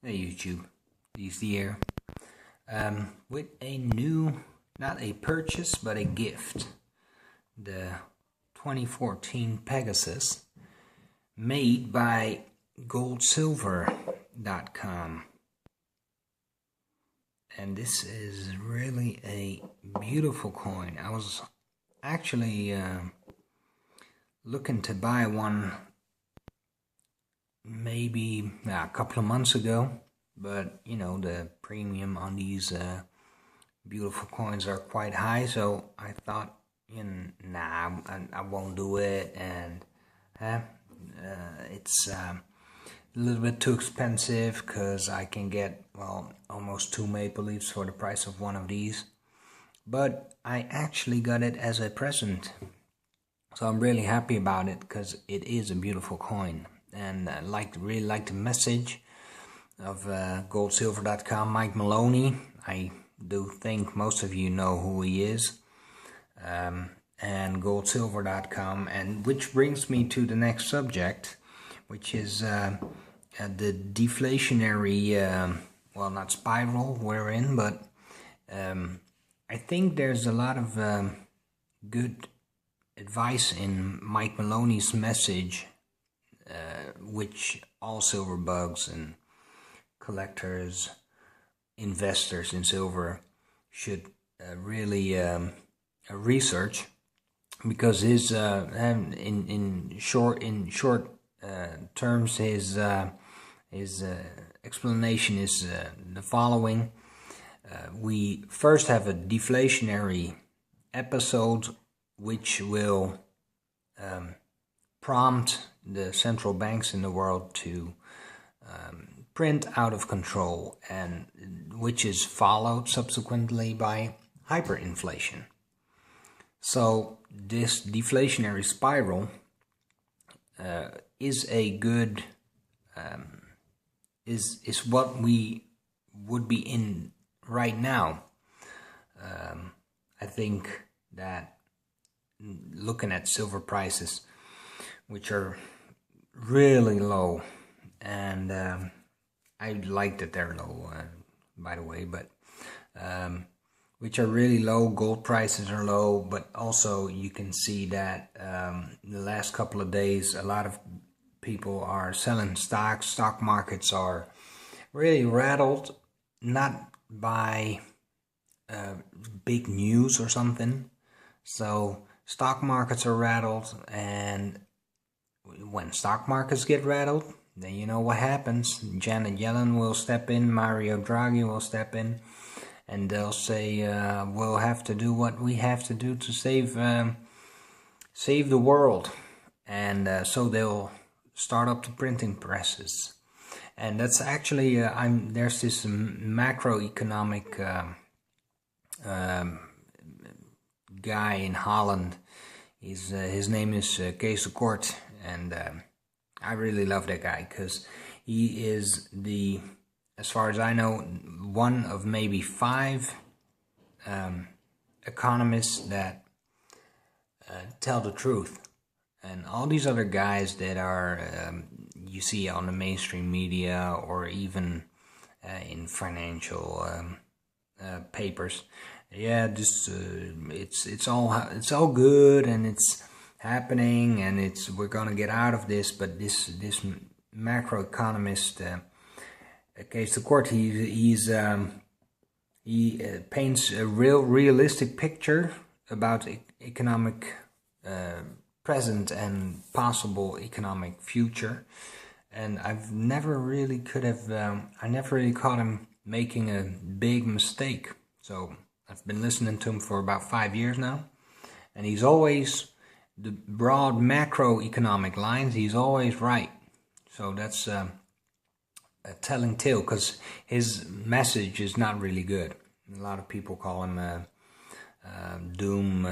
Hey YouTube, he's here with a new, not a purchase, but a gift. The 2014 Pegasus, made by goldsilver.com. And this is really a beautiful coin. I was actually looking to buy one maybe a couple of months ago, but you know, the premium on these beautiful coins are quite high, so I thought, nah, I won't do it, and it's a little bit too expensive because I can get, well, almost 2 maple leafs for the price of one of these. But I actually got it as a present, so I'm really happy about it because it is a beautiful coin. And I really like the message of goldsilver.com, Mike Maloney. I do think most of you know who he is. And goldsilver.com, and which brings me to the next subject, which is the deflationary, well, not spiral we're in, but I think there's a lot of good advice in Mike Maloney's message, which all silver bugs and collectors, investors in silver should really research, because his in short terms, his explanation is the following. We first have a deflationary episode, which will prompt the central banks in the world to print out of control, and which is followed subsequently by hyperinflation. So this deflationary spiral is a good is what we would be in right now. I think that looking at silver prices, which are really low, and I like that they're low, by the way, but which are really low. Gold prices are low, but also you can see that in the last couple of days, a lot of people are selling stocks. Stock markets are really rattled, not by big news or something. So stock markets are rattled, and when stock markets get rattled, then you know what happens. Janet Yellen will step in, Mario Draghi will step in, and they'll say, we'll have to do what we have to do to save the world. And so they'll start up the printing presses. And that's actually, there's this macroeconomic guy in Holland. His name is Pegasus, and I really love that guy because he is as far as I know, one of maybe 5 economists that tell the truth. And all these other guys that are you see on the mainstream media, or even in financial papers, yeah, this it's all good, and it's happening, and we're gonna get out of this. But this macroeconomist, Pegasus, he paints a realistic picture about economic present and possible economic future. And I've never really I never really caught him making a big mistake. So I've been listening to him for about 5 years now, and he's always, the broad macroeconomic lines, he's always right. So that's a telling tale, because his message is not really good. A lot of people call him a doom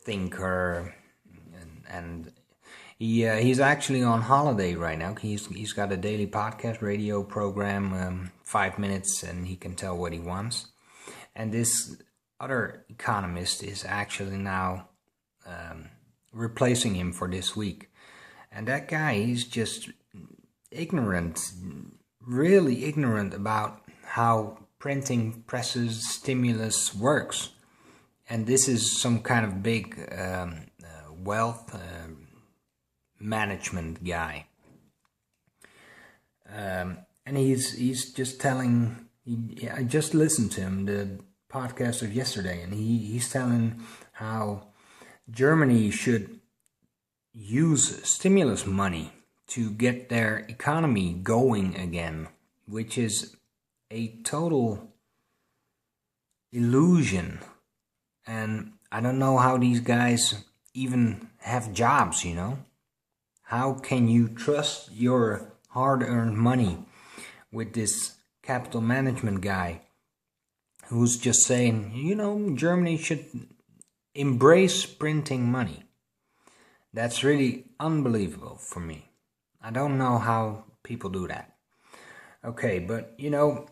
thinker, and he's actually on holiday right now. He's got a daily podcast radio program, 5 minutes, and he can tell what he wants. And this other economist is actually now replacing him for this week. And that guy, he's just ignorant, really ignorant about how printing presses stimulus works. And this is some kind of big wealth management guy. And he's just telling, I just listened to him, the podcast of yesterday, and he's telling how Germany should use stimulus money to get their economy going again, which is a total illusion. And I don't know how these guys even have jobs, you know? How can you trust your hard-earned money with this capital management guy who's just saying, you know, Germany should embrace printing money? That's really unbelievable for me. I don't know how people do that. Okay, but you know,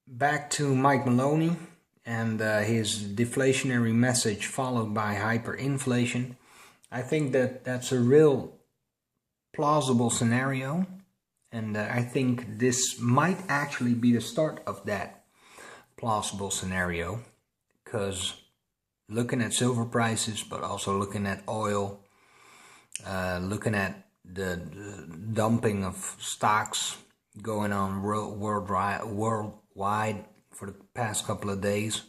back to Mike Maloney and his deflationary message followed by hyperinflation. I think that's a real plausible scenario, and I think this might actually be the start of that plausible scenario, because looking at silver prices, but also looking at oil, looking at the dumping of stocks going on worldwide for the past couple of days,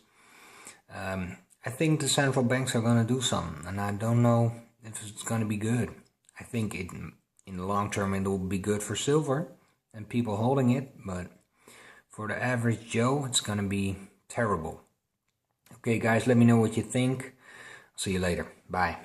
I think the central banks are going to do something, and I don't know if it's going to be good. I think in the long term it will be good for silver and people holding it, but for the average Joe it's going to be terrible. Okay guys, let me know what you think. See you later. Bye.